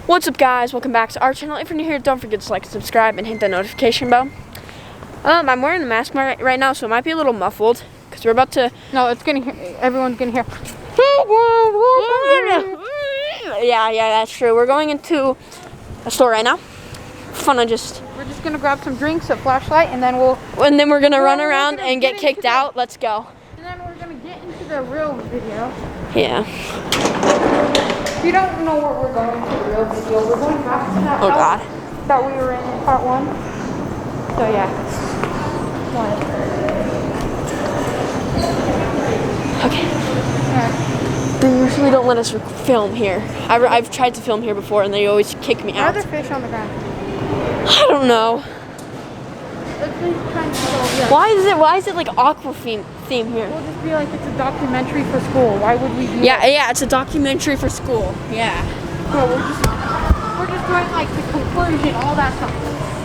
What's up, guys? Welcome back to our channel. If you're new here, don't forget to like, subscribe, and hit the notification bell. I'm wearing a mask right now, so it might be a little muffled because we're about to. No, it's gonna hear. Everyone's gonna hear. Yeah, that's true. We're going into a store right now. We're just gonna grab some drinks, a flashlight, and then we're gonna run around and get kicked out. Let's go. And then we're gonna get into the real video. Yeah. If you don't know where we're going to the real video, we're going back to that house that we were in part 1. So yeah. Okay. Alright. They usually don't let us film here. I've tried to film here before, and they always kick me Why out. are there fish on the ground? I don't know. Why is it like aqua theme here? We'll just be like, it's a documentary for school. Why would we do that? Yeah, it's a documentary for school. Yeah. So we're just doing like the conclusion, all that stuff.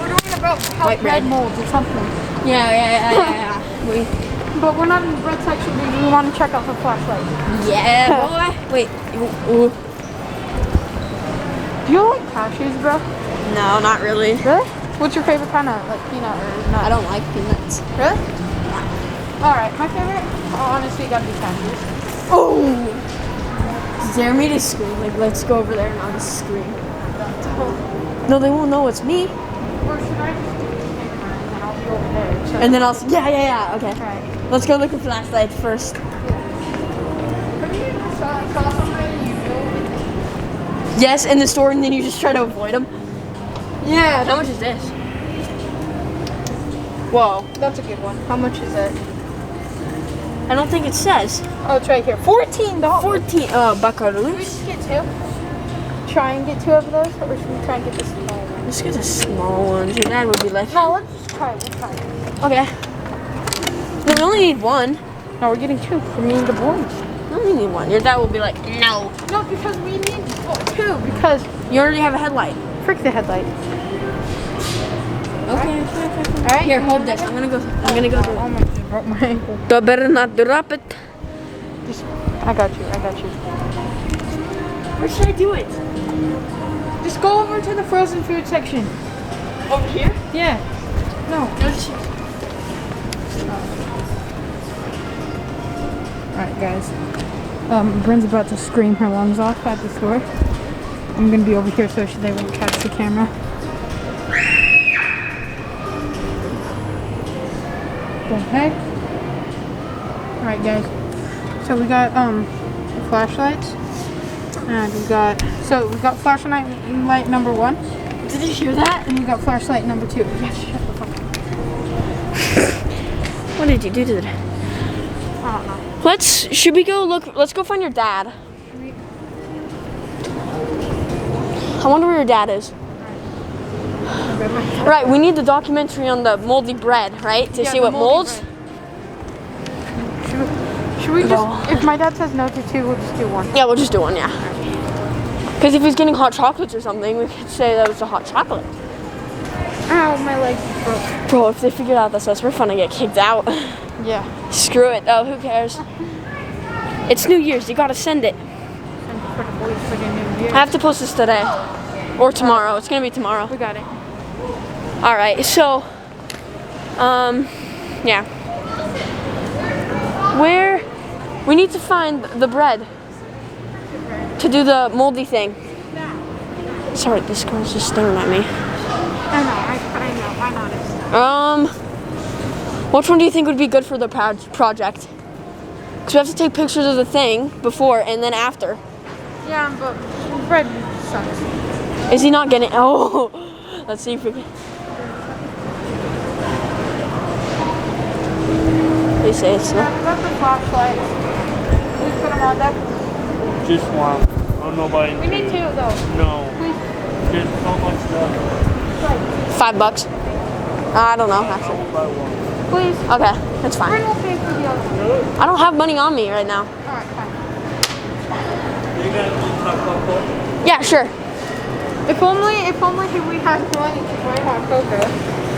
We're doing about how bread molds or something. Yeah. But we're not in the bread section because we want to check out the flashlight. Yeah, boy. Wait. Ooh. Do you like cashews, bro? No, not really. Really? What's your favorite kind of like peanut or nut? I don't like peanuts. Really? Alright, my favorite, honestly, gotta be cashews. Oh! Dare me to scream. Like, let's go over there and I'll just scream. No, they won't know it's me. Or should I just do the camera and then I'll be over there? So and then I'll. Yeah. Okay. Alright. Let's go look at flashlight first. Have you saw somebody you know? Yes, in the store, and then you just try to avoid them. Yeah. How much is this? Whoa. That's a good one. How much is it? I don't think it says. Oh, it's right here. $14. 14 Should we buckaroos. just get 2? Try and get 2 of those, or should we try and get the small one? Let's get the small ones. Your dad would be like, No, let's just try it. We'll try it. okay. No, we only need one. No, we're getting 2 for me and the boys. We only need one. Your dad will be like, no. No, because we need 2 because You already have a headlight. frick the headlight. Okay. Alright. Here, hold this. I'm gonna go. Oh my God, I broke my ankle. You better not drop it. I got you. Where should I do it? Just go over to the frozen food section. Over here? Yeah. No. Alright, guys. Bryn's about to scream her lungs off at the store. I'm gonna be over here so they won't catch the camera. Okay. Alright, guys. So we got flashlights. And we got flashlight light number 1. Did you hear that? And we got flashlight number 2. Yes, shut the fuck up. What did you do to it? I don't know. Should we go look? Let's go find your dad. I wonder where your dad is. Right, we need the documentary on the moldy bread, right? To see what molds. Should we just, if my dad says no to 2, we'll just do 1. Yeah, we'll just do 1, yeah. Because if he's getting hot chocolates or something, we could say that was a hot chocolate. Ow, my leg broke. Bro, if they figured out that's us, we're gonna get kicked out. Yeah. Screw it. Oh, who cares? It's New Year's. You gotta send it. And for the boys for the new year. I have to post this today. Or tomorrow. It's gonna be tomorrow. We got it. Alright, so, yeah. We need to find the bread to do the moldy thing. Sorry, this girl's just staring at me. I know. Which one do you think would be good for the project? Because we have to take pictures of the thing before and then after. Yeah, but bread sucks. Is he not getting? Oh, let's see if we can. They say it's not. Got the flashlight. We put them on deck. Just one. Oh, nobody. We need 2 though. No. Please. Just how much stuff? $5. I don't know, actually. I'll buy one. Please. Okay, that's fine. Bryn will pay for the other one. I don't have money on me right now. Alright, fine. You guys want to talk about Coke? Yeah, sure. If only we had money to buy hot cocoa.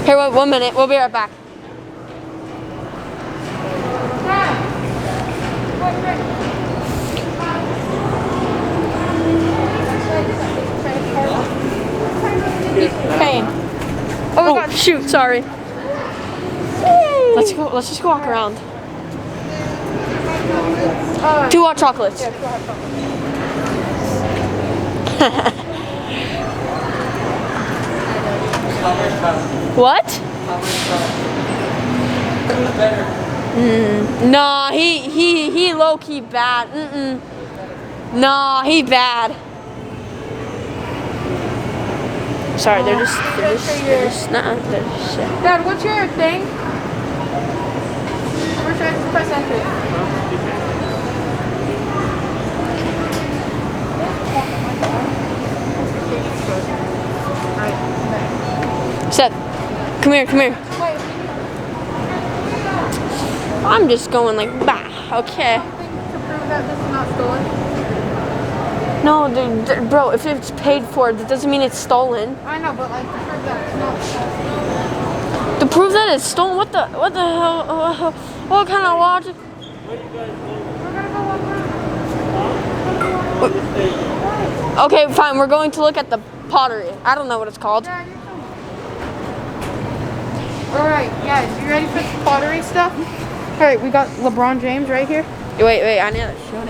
Here, wait 1 minute. We'll be right back. Dad. Wait. Shoot, sorry. Let's go. Let's just go walk around. 2 hot chocolates. Yeah, 2 hot chocolates. What? Nah, he low key bad. Nah, he bad. Sorry, they're just shit. Dad, what's your thing? Where should I press enter? Seth, come here. Wait. I'm just going like, bah, okay. Something to prove that this is not stolen. No, dude, bro, if it's paid for, that doesn't mean it's stolen. I know, but like to prove that it's not stolen. To prove that it's stolen, what the hell, what kind of logic? We're gonna go walk around. Okay, fine, we're going to look at the pottery. I don't know what it's called. Dad, you're coming. Alright, guys, you ready for the pottery stuff? Alright, we got LeBron James right here. Wait, I need to show it.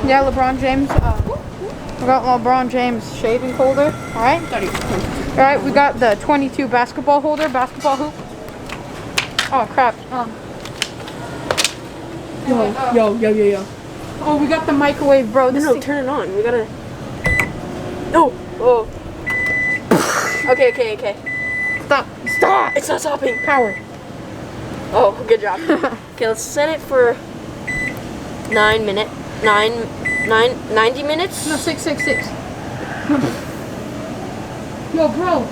Yeah, LeBron James. We got LeBron James shaving holder. Alright. Alright, we got the 22 basketball holder, basketball hoop. Oh crap. Yo. Oh, we got the microwave, bro. This No, thing- turn it on. We gotta. No. Oh. Okay. Stop. It's not stopping. Power. Oh, good job. Okay, let's set it for 90 minutes. No, 666. Yo, bro.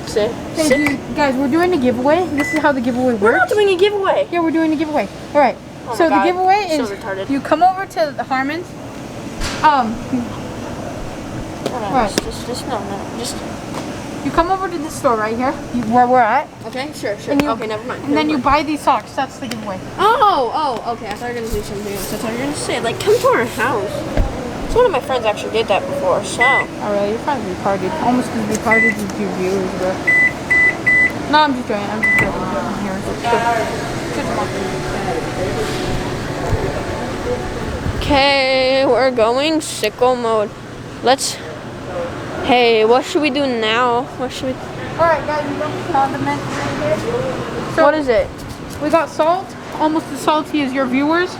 Say, Hey, dude, guys, we're doing a giveaway. This is how the giveaway works. We're not doing a giveaway. Yeah, we're doing a giveaway. All right. Oh So my the God, giveaway so is retarded. you come over to the Harmon's. Right. Just no. Just. You come over to this store right here, where we're at, Okay, sure. And you- Okay, never mind. and then you buy these socks. That's the giveaway. Oh, okay. I thought you were gonna do something else. I thought you were gonna say like, come to our house. So one of my friends actually did that before. So. Oh, really? You're probably retarded. Almost as retarded as your viewers, bro. No, I'm just joking. Here. Okay, we're going sicko mode. Hey, what should we do now? What should we? Alright, guys, we got the condiments right here. So What is it? we got salt, almost as salty as your viewers.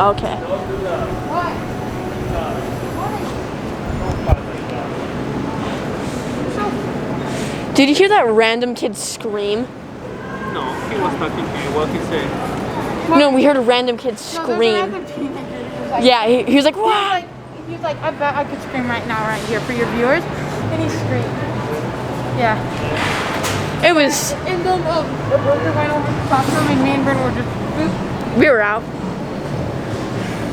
Okay. Why? Did you hear that random kid scream? No, he was talking to you. What he said? No, we heard a random kid No, there's a scream. random teenager who was like, Yeah, he was like, "Wow!" he was like, I bet I could scream right now, right here for your viewers. And he screamed. Yeah. It was. And then the burger went over to the classroom and me and Bryn were just boop. We were out.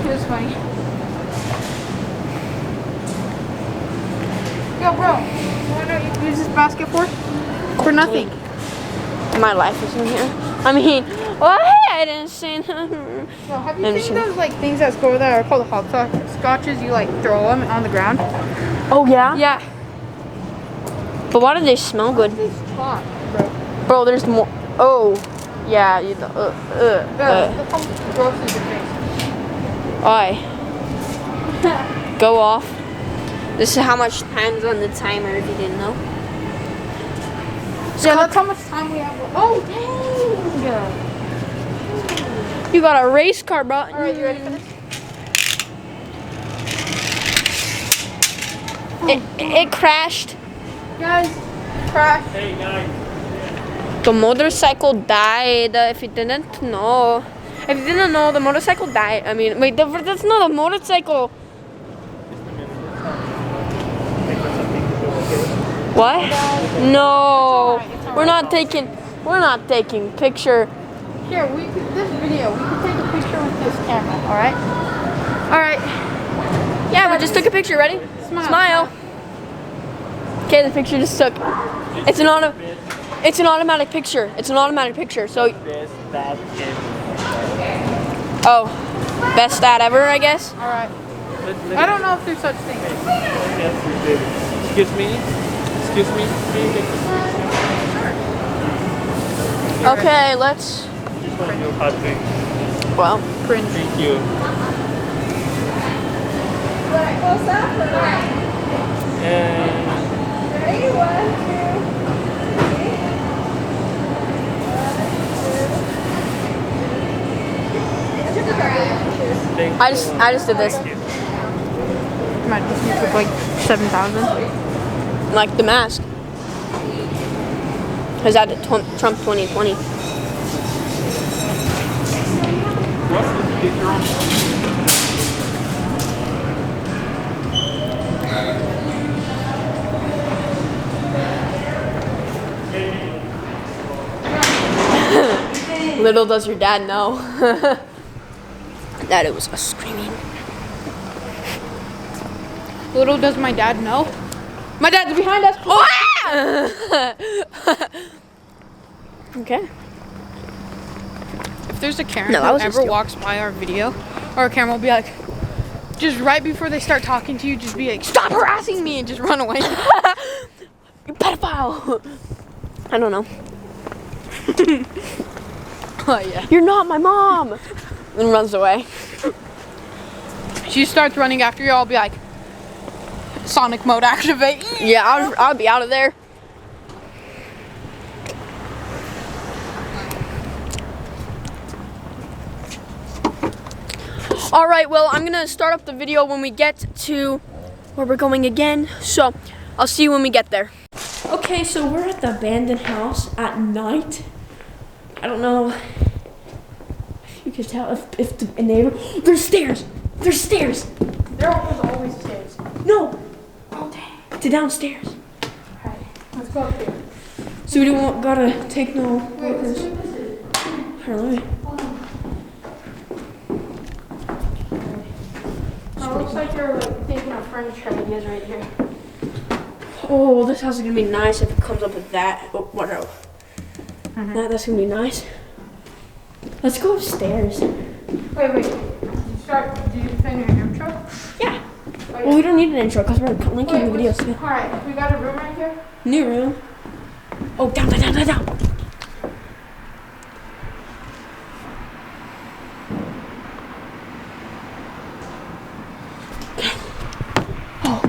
It was funny. Yo, bro, you wanna use this basket for? For nothing. My life is in here. I mean, well, hey, I didn't say nothing. Yo, have you I'm seen just gonna- those like things that go that are called hot scotches? You like throw them on the ground. Oh yeah. Yeah. But why do they smell good? It's hot, bro. Bro, there's more. Oh, yeah. Look how gross is your face. Aye. Go off. This is how much time's on the timer if you didn't know. Yeah, that's how much time we have. Oh, dang! You got a race car, bro. Alright, you ready for this? It crashed. Guys, crash. Hey guys. The motorcycle died. If you didn't know. If you didn't know, the motorcycle died. I mean, wait, that's not a motorcycle. What? No. We're not taking picture. Here, this video, we can take a picture with this camera, alright? Alright. Yeah, we just took a picture. Ready? Smile. Okay, the picture just took. It's an automatic picture. It's an automatic picture. So, Best dad ever. oh, best dad ever, I guess. Alright. I don't know if there's such things. Excuse me. Excuse me. Can you take this picture? Okay, let's. Just want your hot drink. Well, Cringe. Thank you. And thank I you. just did this. Thank you. My YouTube like 7,000. Like the mask. Cause that Trump 2020. What's this picture on? Little does your dad know that it was us screaming. Little does my dad know. My dad's behind us. Okay. If there's a Karen No, that who was a ever steal. walks by our video, our camera will be like, just right before they start talking to you, just be like, stop harassing me, and just run away. You pedophile. I don't know. Oh yeah. You're not my mom. And runs away. She starts running after you. I'll be like, Sonic mode activate. Yeah, I'll be out of there. All right, well, I'm gonna start up the video when we get to where we're going again. So I'll see you when we get there. Okay, so we're at the abandoned house at night. I don't know if you can tell if the neighbor. There's stairs. There's stairs. There was always stairs. No. Oh dang. To downstairs. Alright, let's go up here. So we don't gotta take no workers. Here, let me. It looks like you're like thinking of furniture ideas right here. Oh, this house is gonna be nice if it comes up with that. Oh, whatever. That's gonna be nice. Let's go upstairs. Wait. Did you finish your intro? Yeah. Well, we don't need an intro because we're linking the videos. Yeah. Alright, we got a room right here. New room. Oh, down. Oh.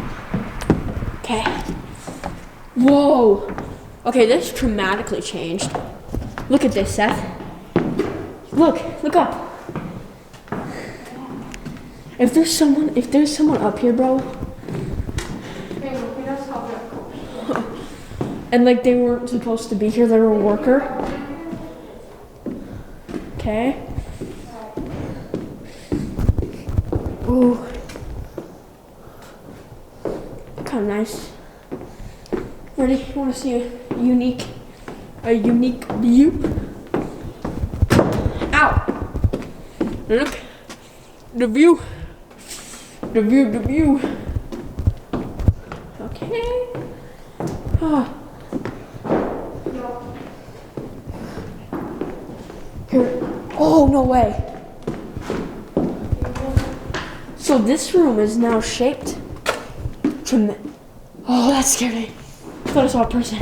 Okay. Whoa. Okay, this dramatically changed. Look at this, Seth. Look up. If there's someone up here, bro, and like they weren't supposed to be here, they're a worker. Okay. Ooh. Kind of nice. Ready? You want to see a unique view? Ow! Look. The view. Okay. Oh. Here. Oh, no way. So this room is now shaped. Oh, that scared me. I thought I saw a person.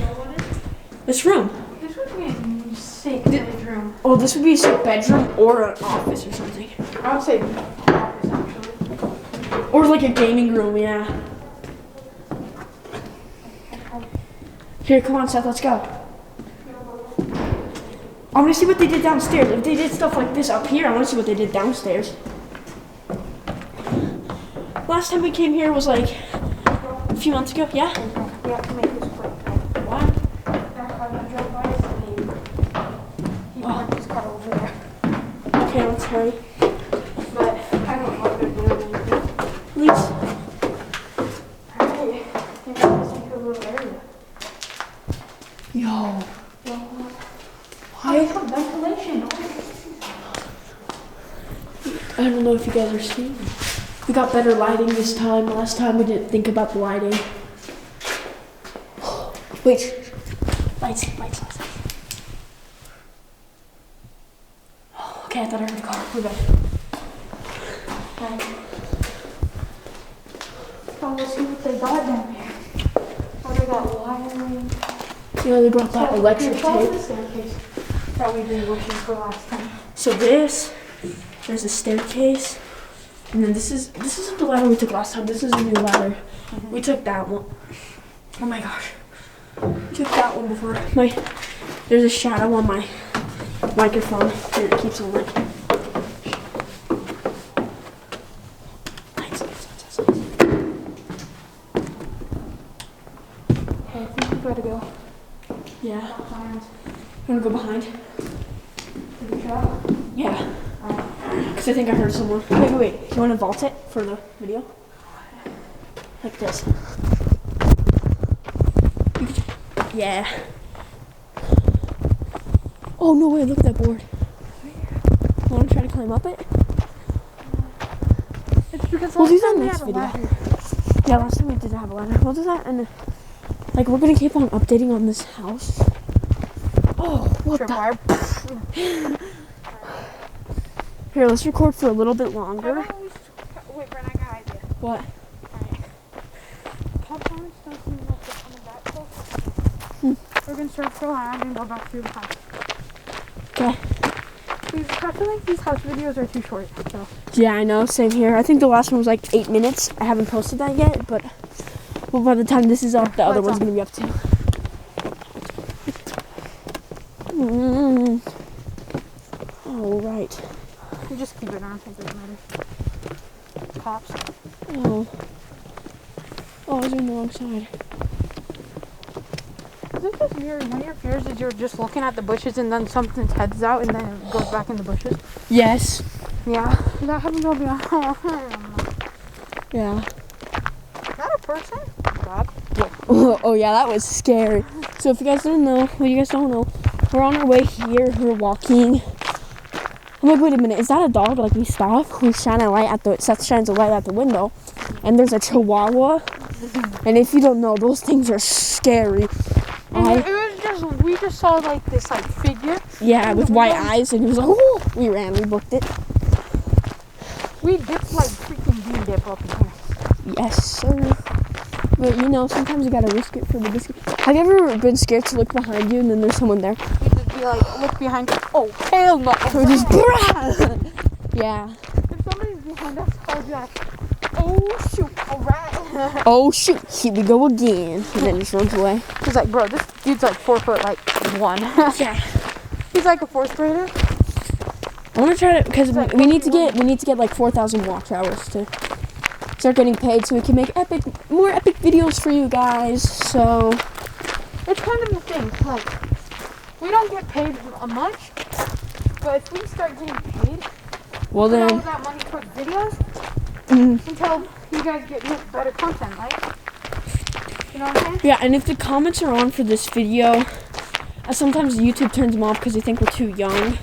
This room. This would be a sick bedroom. Oh, this would be a bedroom or an office or something. I would say office actually. Or like a gaming room, yeah. Here, come on, Seth, let's go. I want to see what they did downstairs. If they did stuff like this up here, I want to see what they did downstairs. Last time we came here was like a few months ago, yeah? We have to make this quick. Why? That car that drove by us, he parked his car over there. Okay, let's hurry. But I don't know what they're doing. Please. I think that's like a little area. Yo. I have ventilation. I don't know if you guys are seeing. We got better lighting this time. Last time we didn't think about the lighting. Wait. Lights. Okay, I thought I heard a car. We're good. let's see what they got down here. Oh, they got wiring. You know, they brought that electric Here's all tape. the staircase that we've been looking for last time. So there's a staircase, and then this isn't the ladder we took last time. This is a new ladder. We took that one. Oh my gosh, we took that one before. There's a shadow on my microphone. Here, it keeps on like. Lights. Okay, I think we gotta go Yeah. behind. You wanna go behind? the truck. Yeah. Because I think I heard someone. Wait. You want to vault it for the video? Like this. Yeah. Oh, no way. Look at that board. You want to try to climb up it? It's because We'll do last that time we next had a video. ladder. Yeah, last time we didn't have a ladder. We'll do that, and like we're gonna keep on updating on this house. Oh, what the? Tripwire. Here, let's record for a little bit longer. Wait, Brent, I got an idea. What? Popcorns don't seem like they're coming back close. We're gonna circle around and go back through the house. Okay. I feel like these house videos are too short, so. Yeah, I know. Same here. I think the last one was like 8 minutes. I haven't posted that yet, but well, by the time this is up, the other Lights one's on. gonna be up too. All right. You just keep it on, it doesn't matter. Pops. Oh. Oh, I was on the wrong side. Is it just weird? One of your fears is you're just looking at the bushes and then something's heads out and then it goes back in the bushes? Yes. Yeah. That happens all the time. Yeah. Is that a person? God. Oh yeah, that was scary. So if you guys don't know, we're on our way here. We're walking. I'm like, wait a minute, is that a dog? Like we stop, we shine a light Seth shines a light at the window, and there's a chihuahua. And if you don't know, those things are scary. We just saw like this like figure. Yeah, with white eyes, and he was like, oh, we ran, we booked it. We dipped like freaking bean dip up in here. Yes, sir. But you know, sometimes you gotta risk it for the biscuit. Have you ever been scared to look behind you and then there's someone there? We just be like, look behind you. Oh, hell no. Or just, yeah. If somebody's behind us, I'll be like, oh shoot, a rat. Oh shoot, here we go again. And then just runs away. He's like, bro, this dude's like 4'1". Yeah. He's like a 4th grader. I want to try to, because we need to get like 4,000 watch hours to start getting paid so we can make more epic videos for you guys. So It's kind of the thing, like, we don't get paid much, but if we start getting paid, well put all then, that money towards videos mm, until you guys get better content, right? You know what I'm saying? yeah. And if the comments are on for this video, sometimes YouTube turns them off because they think we're too young.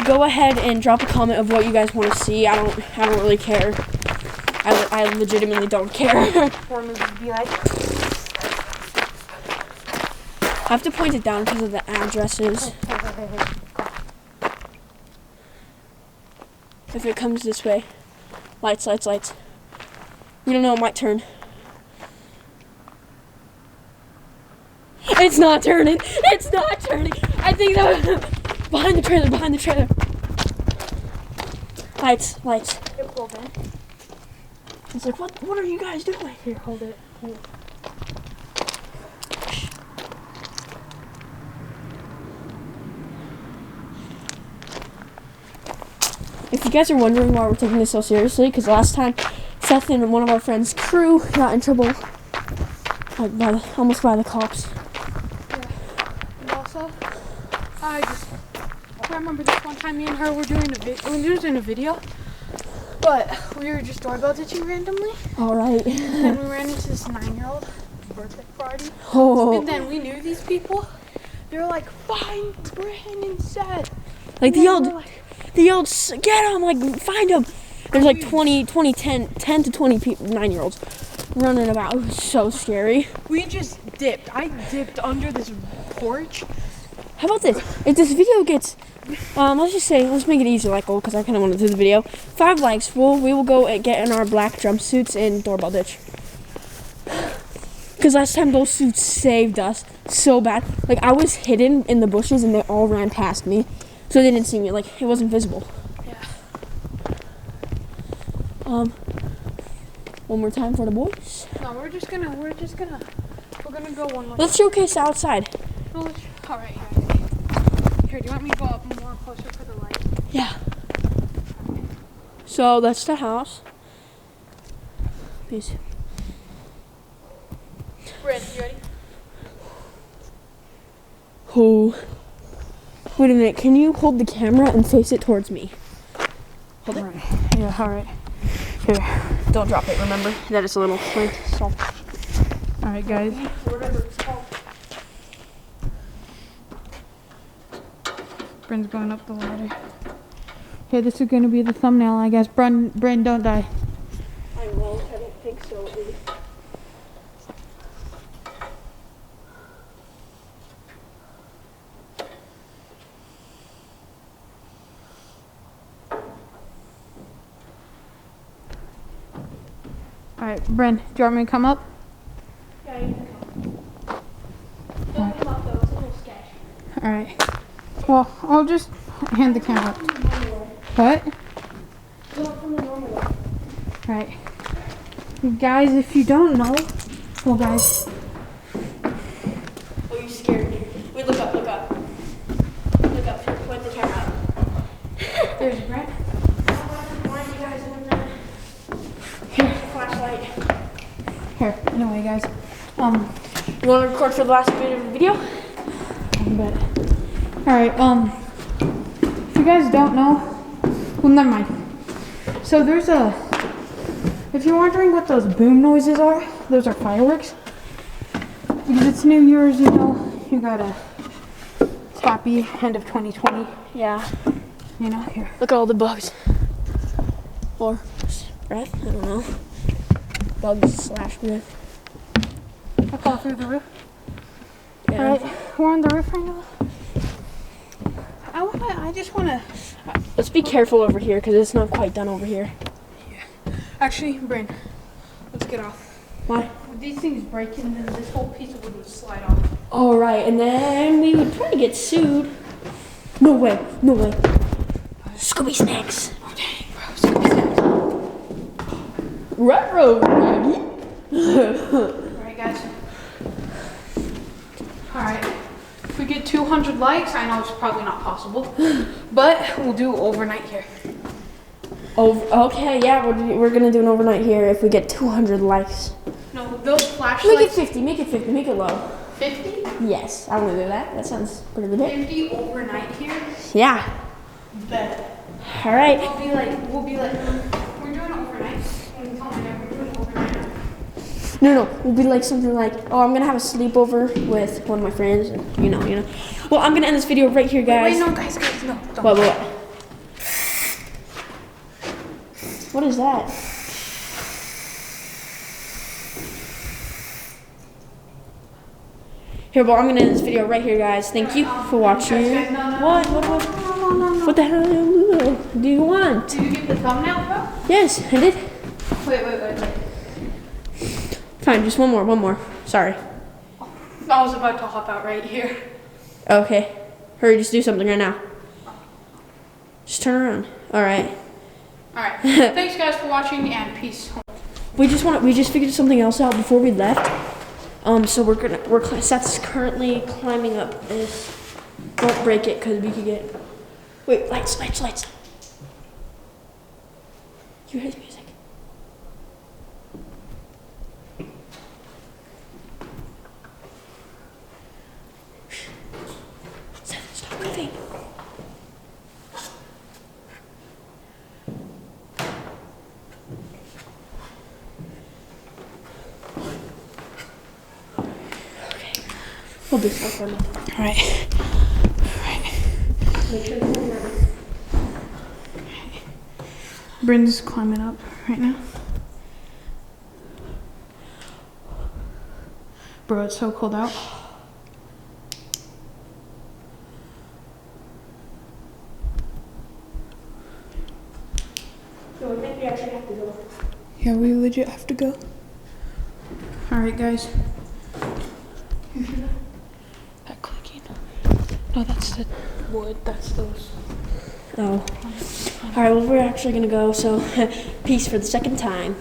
Go ahead and drop a comment of what you guys want to see. I don't really care. I legitimately don't care. Or maybe be like, I have to point it down because of the addresses. If it comes this way. Lights. We don't know, it might turn. It's not turning. I think that was behind the trailer. Lights. it pulled in. It's like, what are you guys doing? Here, hold it. If you guys are wondering why we're taking this so seriously, because last time Seth and one of our friends' crew got in trouble, like almost by the cops. And also, I remember this one time me and her were doing a video, but we were just doorbell ditching randomly, All right. and we ran into this 9-year-old birthday party, Oh, and then we knew these people. They were like, "Find Brandon Seth." like And they then we're yelled, get him, like find him. There's like 10 to 20 people, 9-year-olds running about. It was so scary. We just dipped. I dipped under this porch. How about this? If this video gets, let's make it easy, like, because I kind of want to do the video. 5 likes, we will go and get in our black jumpsuits and doorbell ditch. Because last time those suits saved us so bad. Like, I was hidden in the bushes and they all ran past me. So they didn't see me. Like, it wasn't visible. Yeah. One more time for the boys. No, we're gonna go one more. Let's showcase outside. No, all right. Here, do you want me to go up more closer to the light? Yeah. So that's the house. Peace. Bryn, you ready? Oh. Wait a minute. Can you hold the camera and face it towards me? Hold it. All right. Yeah, all right. Here. Don't drop it, remember? That is a little slant. So. All right, guys. Whatever it's called. Bryn's going up the ladder. Okay, this is gonna be the thumbnail, I guess. Bryn, don't die. I won't. I don't think so. All right, Bryn, do you want me to come up? Yeah, you can come. Don't come up though. It's a little sketch. All right. Well, I'll just hand the camera up. What? Go up from the normal way. All right. Guys, if you don't know, well, guys, Oh, you scared me. Wait, look up, look up. Look up. Here, point the camera up. there's Bryn. Blind you guys in there. Here's the flashlight. Here. Anyway, guys. You want to record for the last bit of the video? But all right. If you guys don't know, well, never mind. So there's a. If you're wondering what those boom noises are, those are fireworks. Because it's New Year's, you know, you got a happy end of 2020. Yeah. You know, here. Look at all the bugs. Or breath, I don't know. Bugs / breath. I fall through the roof. Yeah. All right, we're on the roof right now. I just wanna. Let's be careful over here because it's not quite done over here. Actually, Bryn, let's get off. Why? If these things break in, then this whole piece of wood would slide off. All right, and then we would probably get sued. No way, no way. Scooby Snacks. Oh dang, bro, Scooby Snacks. Retro. Alright, guys. Alright. If we get 200 likes, I know it's probably not possible, but we'll do overnight here. Oh, okay, yeah, we're gonna do an overnight here if we get 200 likes. No, those Make it flashlights. 50, make it 50, make it low. 50? Yes, I'm gonna do that. That sounds pretty legit. 50 overnight here? Yeah. Bet. All right. We'll be like, we're doing it overnight. And tell my dad we're doing it overnight. No, we'll be like something like, oh, I'm gonna have a sleepover with one of my friends, and you know. Well, I'm gonna end this video right here, guys. Wait, no, guys, no. Don't. What? What is that? Here, well, I'm gonna end this video right here, guys. Thank you for watching. Guys, no. What? No. What the hell do you want? Did you get the thumbnail, bro? Yes, I did. Wait. Fine, just one more. Sorry. I was about to hop out right here. Okay. Hurry, just do something right now. Just turn around. All right. Alright. Thanks guys for watching and peace. We just figured something else out before we left. So Seth's currently climbing up this. Don't break it because we could get. Wait, lights. You hear the music? Seth, stop moving. Hold this up for me. Alright. Make sure it's on. Bryn's climbing up right now. Bro, it's so cold out. So I think we actually have to go. Yeah, we legit have to go. Alright guys. That clicking. No, that's the wood. That's those. Oh. Alright, well, we're actually gonna go, so peace for the second time.